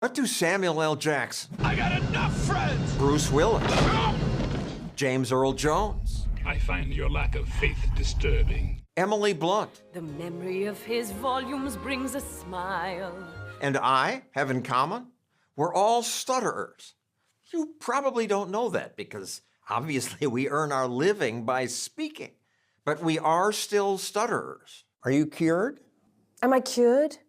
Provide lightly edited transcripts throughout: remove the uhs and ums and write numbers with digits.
What do Samuel L. Jackson, I got enough friends! Bruce Willis, James Earl Jones, I find your lack of faith disturbing. Emily Blunt, The memory of his volumes brings a smile. and I have in common? We're all stutterers. You probably don't know that because obviously we earn our living by speaking, but we are still stutterers. Are you cured? Am I cured?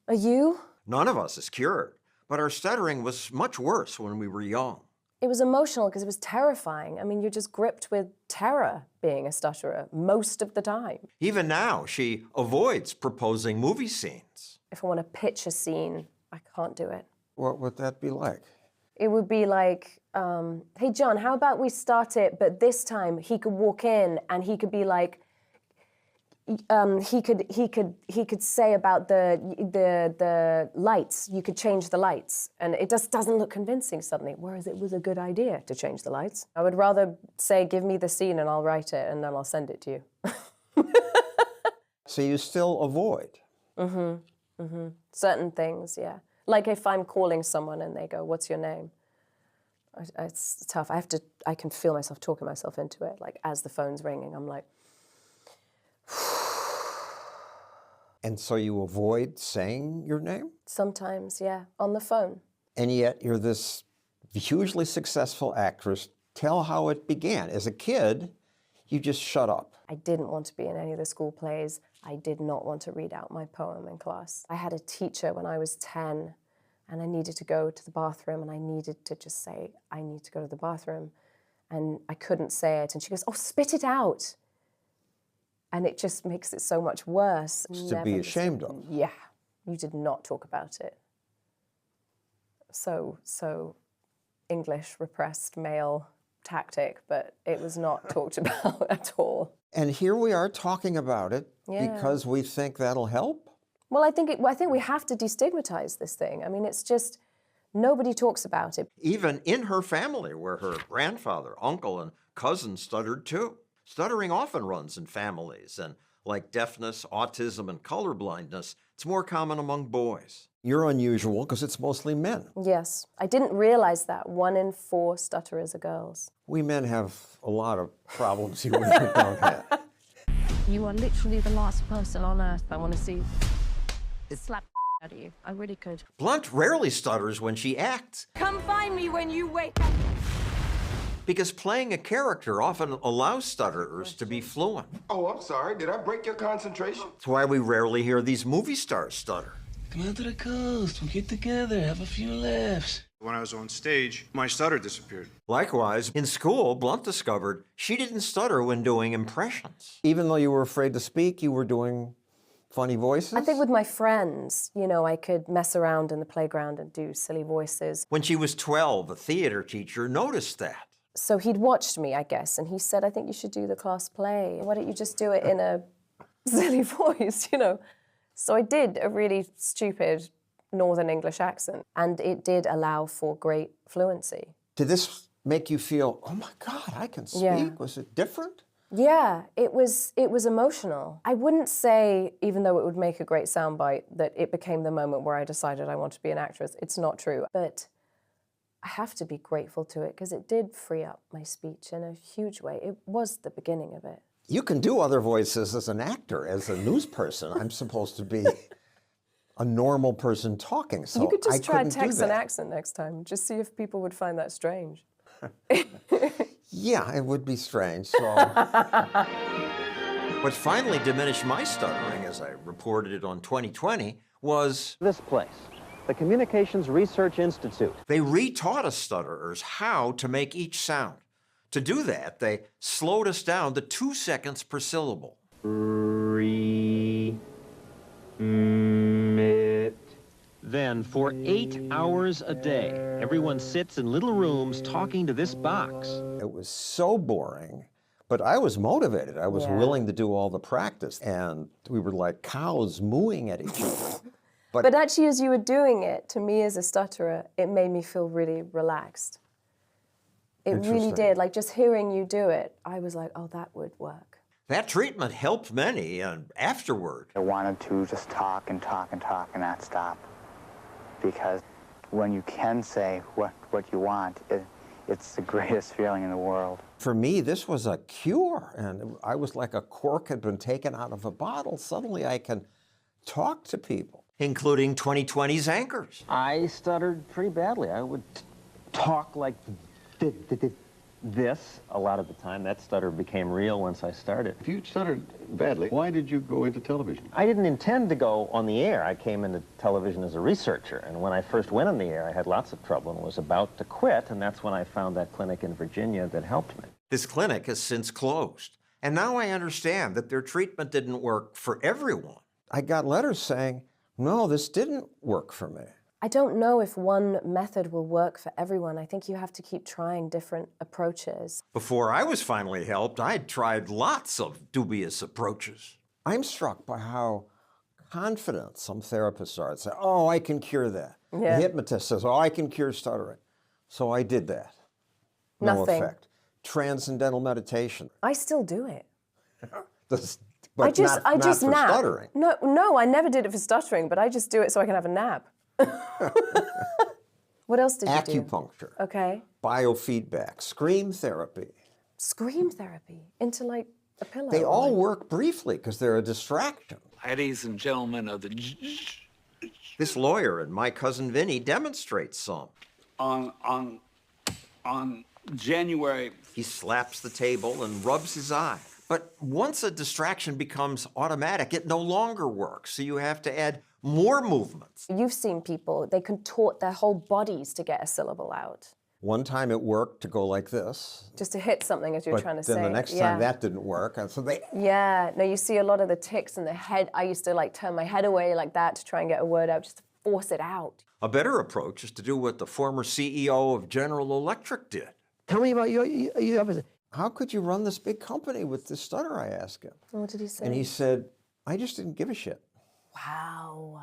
Are you? None of us is cured, but our stuttering was much worse when we were young. It was emotional because it was terrifying. I mean, you're just gripped with terror being a stutterer most of the time. Even now, she avoids proposing movie scenes. If I want to pitch a scene, I can't do it. What would that be like? It would be like, hey, John, how about we start it, but this time he could walk in and he could be like, he could say about the lights. You could change the lights, and it just doesn't look convincing suddenly. Whereas it was a good idea to change the lights. I would rather say, give me the scene and I'll write it, and then I'll send it to you. So you still avoid? Certain things, yeah. Like if I'm calling someone and they go, "What's your name?" It's tough. I can feel myself talking myself into it. Like as the phone's ringing, I'm like. And so you avoid saying your name? Sometimes, yeah, on the phone. And yet you're this hugely successful actress. Tell how it began. As a kid, you just shut up. I didn't want to be in any of the school plays. I did not want to read out my poem in class. I had a teacher when I was 10, and I needed to go to the bathroom, and I needed to just say, I need to go to the bathroom. And I couldn't say it, and she goes, oh, spit it out. And it just makes it so much worse. It's to be ashamed of. Yeah, you did not talk about it. So English repressed male tactic, but it was not talked about at all. And here we are talking about it because we think that'll help? Well, I think we have to destigmatize this thing. I mean, it's just, nobody talks about it. Even in her family, where her grandfather, uncle, and cousin stuttered too. Stuttering often runs in families, and like deafness, autism, and colorblindness, it's more common among boys. You're unusual because it's mostly men. Yes, I didn't realize that 1 in 4 stutterers are girls. We men have a lot of problems you women don't have. You are literally the last person on earth I want to see slap out of you. I really could. Blunt rarely stutters when she acts, Come find me when you wake up. because playing a character often allows stutterers to be fluent. Oh, I'm sorry. Did I break your concentration? That's why we rarely hear these movie stars stutter. Come out to the coast, we'll get together, have a few laughs. When I was on stage, my stutter disappeared. Likewise, in school, Blunt discovered she didn't stutter when doing impressions. Even though you were afraid to speak, you were doing funny voices? I think with my friends, you know, I could mess around in the playground and do silly voices. When she was 12, a theater teacher noticed that. So he'd watched me, I guess, and he said, I think you should do the class play. Why don't you just do it in a silly voice, you know? So I did a really stupid Northern English accent, and it did allow for great fluency. Did this make you feel, oh my God, I can speak? Yeah. Was it different? Yeah, it was emotional. I wouldn't say, even though it would make a great soundbite, that it became the moment where I decided I want to be an actress. It's not true. But I have to be grateful to it because it did free up my speech in a huge way. It was the beginning of it. You can do other voices as an actor, as a news person. I'm supposed to be a normal person talking, so you could just try couldn't do Texan that. accent next time. Just see if people would find that strange. Yeah, it would be strange. So. What finally diminished my stuttering, as I reported it on 2020, was this place, the Communications Research Institute. they retaught us stutterers how to make each sound. To do that, they slowed us down to 2 seconds per syllable. Then, for 8 hours a day, everyone sits in little rooms talking to this box. It was so boring, but I was motivated. I was willing to do all the practice, and we were like cows mooing at each other. But actually, as you were doing it, to me as a stutterer, it made me feel really relaxed. It really did. Like, just hearing you do it, I was like, oh, that would work. That treatment helped many, and afterward, I wanted to just talk and talk and talk and not stop. because when you can say what you want, it's the greatest feeling in the world. For me, this was a cure, and I was like a cork had been taken out of a bottle. Suddenly I can talk to people, including 2020's anchors. I stuttered pretty badly. I would talk like this a lot of the time. That stutter became real once I started. If you stuttered badly, why did you go into television? I didn't intend to go on the air. I came into television as a researcher, and when I first went on the air, I had lots of trouble and was about to quit, and that's when I found that clinic in Virginia that helped me. This clinic has since closed, and now I understand that their treatment didn't work for everyone. I got letters saying, no, this didn't work for me. I don't know if one method will work for everyone. I think you have to keep trying different approaches. Before I was finally helped, I'd tried lots of dubious approaches. I'm struck by how confident some therapists are. They say, oh, I can cure that. Yeah. The hypnotist says, oh, I can cure stuttering. So I did that. No Nothing. effect. Transcendental meditation. I still do it. But not for nap. stuttering. No, I never did it for stuttering, but I just do it so I can have a nap. What else did you do? Acupuncture. Okay. Biofeedback. Scream therapy. Scream therapy into like a pillow. They all work briefly because they're a distraction. Ladies and gentlemen of the... This lawyer and my cousin Vinny demonstrates some. On January... He slaps the table and rubs his eye. But once a distraction becomes automatic, it no longer works. So you have to add more movements. You've seen people, they contort their whole bodies to get a syllable out. One time it worked to go like this. Just to hit something as you're trying to say. But then the next time that didn't work. And so they... Yeah, no, you see a lot of the tics in the head. I used to like turn my head away like that to try and get a word out, just to force it out. A better approach is to do what the former CEO of General Electric did. Tell me about your episode. How could you run this big company with this stutter, I asked him. What did he say? And he said, I just didn't give a shit. Wow.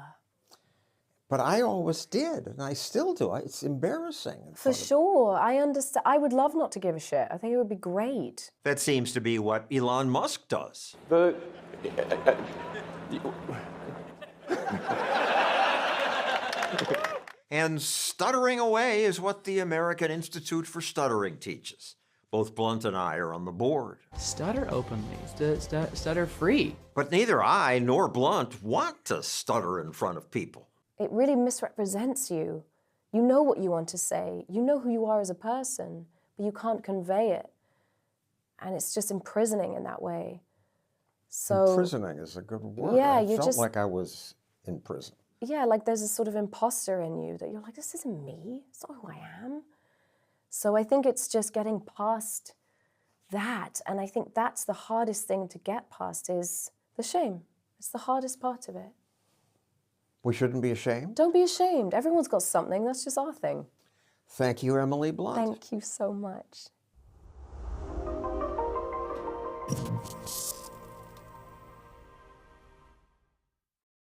But I always did, and I still do. It's embarrassing. For sure, I understand. I would love not to give a shit. I think it would be great. That seems to be what Elon Musk does. And stuttering away is what the American Institute for Stuttering teaches. Both Blunt and I are on the board. Stutter openly, stutter free. But neither I nor Blunt want to stutter in front of people. It really misrepresents you. You know what you want to say. You know who you are as a person, but you can't convey it. And it's just imprisoning in that way. So imprisoning is a good word. Yeah, I you felt just like I was in prison. Yeah, like there's a sort of imposter in you that you're like, this isn't me. It's not who I am. So I think it's just getting past that. And I think that's the hardest thing to get past is the shame. It's the hardest part of it. We shouldn't be ashamed? Don't be ashamed. Everyone's got something. That's just our thing. Thank you, Emily Blunt. Thank you so much.